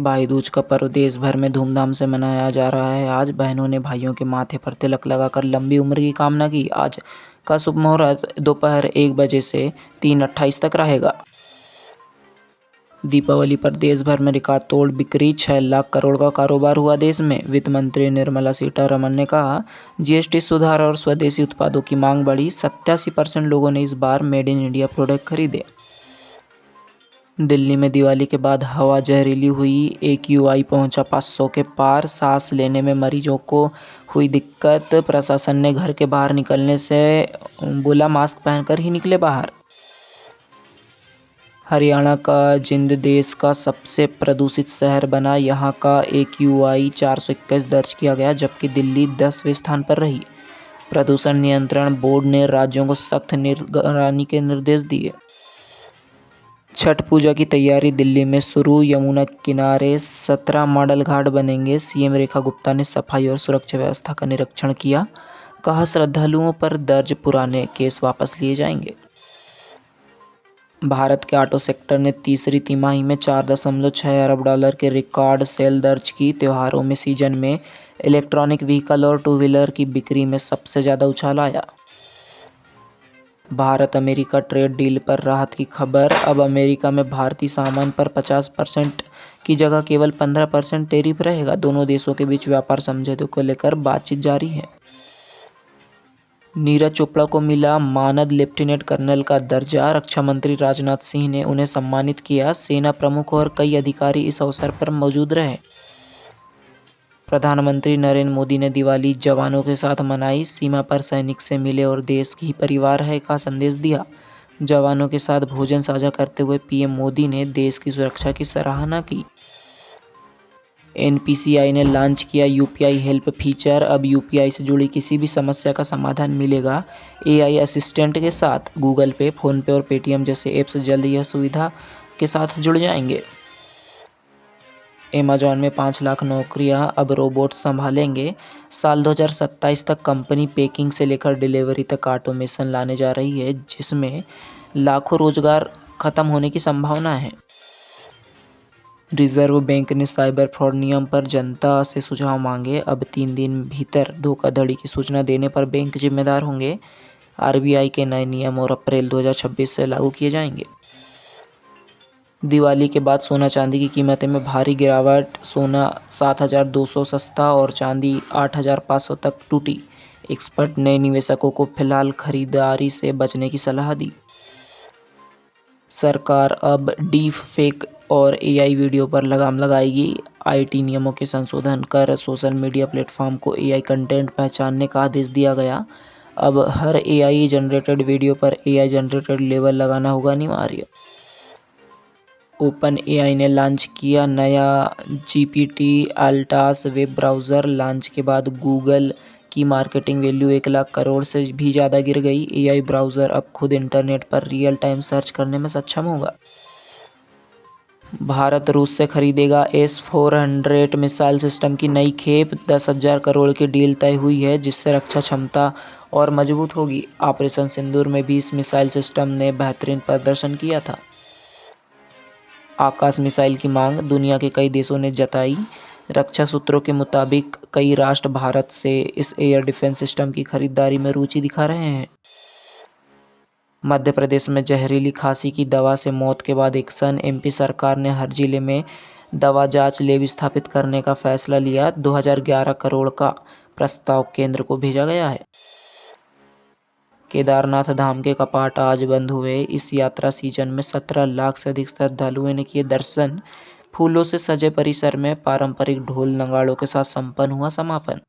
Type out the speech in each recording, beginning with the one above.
भाई दूज का पर्व देश भर में धूमधाम से मनाया जा रहा है। आज बहनों ने भाइयों के माथे पर तिलक लगाकर लंबी उम्र की कामना की। आज का शुभ मुहूर्त दोपहर 1 बजे से 3:28 तक रहेगा। दीपावली पर देश भर में रिकॉर्ड तोड़ बिक्री, 6 लाख करोड़ का कारोबार हुआ। देश में वित्त मंत्री निर्मला सीतारमण ने कहा, जीएसटी सुधार और स्वदेशी उत्पादों की मांग बढ़ी। 87% लोगों ने इस बार मेड इन इंडिया प्रोडक्ट खरीदे। दिल्ली में दिवाली के बाद हवा जहरीली हुई। AQI पहुंचा 500 के पार। सांस लेने में मरीजों को हुई दिक्कत। प्रशासन ने घर के बाहर निकलने से बोला, मास्क पहनकर ही निकले बाहर। हरियाणा का जिंद देश का सबसे प्रदूषित शहर बना। यहां का AQI 421 दर्ज किया गया, जबकि दिल्ली 10वें स्थान पर रही। प्रदूषण नियंत्रण बोर्ड ने राज्यों को सख्त निगरानी के निर्देश दिए। छठ पूजा की तैयारी दिल्ली में शुरू। यमुना किनारे 17 मॉडल घाट बनेंगे। सीएम रेखा गुप्ता ने सफाई और सुरक्षा व्यवस्था का निरीक्षण किया। कहा, श्रद्धालुओं पर दर्ज पुराने केस वापस लिए जाएंगे। भारत के ऑटो सेक्टर ने तीसरी तिमाही में $4.6 अरब के रिकॉर्ड सेल दर्ज की। त्योहारों में सीजन में इलेक्ट्रॉनिक व्हीकल और टू व्हीलर की बिक्री में सबसे ज़्यादा उछाल आया। भारत अमेरिका ट्रेड डील पर राहत की खबर। अब अमेरिका में भारतीय सामान पर 50% की जगह केवल 15% टैरिफ रहेगा। दोनों देशों के बीच व्यापार समझौते को लेकर बातचीत जारी है। नीरज चोपड़ा को मिला मानद लेफ्टिनेंट कर्नल का दर्जा। रक्षा मंत्री राजनाथ सिंह ने उन्हें सम्मानित किया। सेना प्रमुख और कई अधिकारी इस अवसर पर मौजूद रहे। प्रधानमंत्री नरेंद्र मोदी ने दिवाली जवानों के साथ मनाई। सीमा पर सैनिक से मिले और देश ही परिवार है का संदेश दिया। जवानों के साथ भोजन साझा करते हुए पीएम मोदी ने देश की सुरक्षा की सराहना की। NPCI ने लॉन्च किया UPI हेल्प फीचर। अब UPI से जुड़ी किसी भी समस्या का समाधान मिलेगा AI असिस्टेंट के साथ। गूगल पे, फोनपे और पेटीएम जैसे ऐप्स जल्द यह सुविधा के साथ जुड़ जाएंगे। अमेजॉन में 5 लाख नौकरियां अब रोबोट संभालेंगे। साल 2027 तक कंपनी पैकिंग से लेकर डिलीवरी तक ऑटोमेशन लाने जा रही है, जिसमें लाखों रोजगार खत्म होने की संभावना है। रिजर्व बैंक ने साइबर फ्रॉड नियम पर जनता से सुझाव मांगे। अब 3 दिन भीतर धोखाधड़ी की सूचना देने पर बैंक जिम्मेदार होंगे। RBI के नए नियम और अप्रैल 2026 से लागू किए जाएंगे। दिवाली के बाद सोना चांदी की कीमतें में भारी गिरावट। सोना 7,200 सस्ता और चांदी 8,500 तक टूटी। एक्सपर्ट ने निवेशकों को फिलहाल खरीदारी से बचने की सलाह दी। सरकार अब डीप फेक और AI वीडियो पर लगाम लगाएगी। IT नियमों के संशोधन कर सोशल मीडिया प्लेटफॉर्म को AI कंटेंट पहचानने का आदेश दिया गया। अब हर AI जनरेटेड वीडियो पर AI जनरेटेड लेबल लगाना होगा अनिवार्य। OpenAI ने लॉन्च किया नया GPT altars web browser. Launch के बाद गूगल की मार्केटिंग वैल्यू 1 लाख करोड़ से भी ज़्यादा गिर गई। AI ब्राउज़र अब खुद इंटरनेट पर रियल टाइम सर्च करने में सक्षम होगा। भारत रूस से खरीदेगा S-400 मिसाइल सिस्टम की नई खेप। 10,000 करोड़ की डील तय हुई है, जिससे रक्षा क्षमता और मजबूत होगी। ऑपरेशन सिंदूर में भी इस मिसाइल सिस्टम ने बेहतरीन प्रदर्शन किया था। आकाश मिसाइल की मांग दुनिया के कई देशों ने जताई। रक्षा सूत्रों के मुताबिक कई राष्ट्र भारत से इस एयर डिफेंस सिस्टम की खरीदारी में रुचि दिखा रहे हैं। मध्य प्रदेश में जहरीली खांसी की दवा से मौत के बाद एक्शन। MP सरकार ने हर जिले में दवा जांच लैब स्थापित करने का फैसला लिया। 2011 करोड़ का प्रस्ताव केंद्र को भेजा गया है। केदारनाथ धाम के कपाट आज बंद हुए। इस यात्रा सीजन में 17 लाख से अधिक श्रद्धालुओं ने किए दर्शन। फूलों से सजे परिसर में पारंपरिक ढोल नगाड़ों के साथ संपन्न हुआ समापन।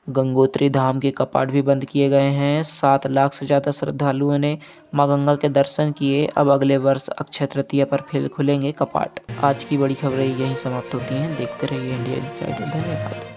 गंगोत्री धाम के कपाट भी बंद किए गए हैं। 7 लाख से ज़्यादा श्रद्धालुओं ने मां गंगा के दर्शन किए। अब अगले वर्ष अक्षय तृतीया पर फिर खुलेंगे कपाट। आज की बड़ी खबरें यहीं समाप्त होती हैं। देखते रहिए इंडिया इनसाइडर। धन्यवाद।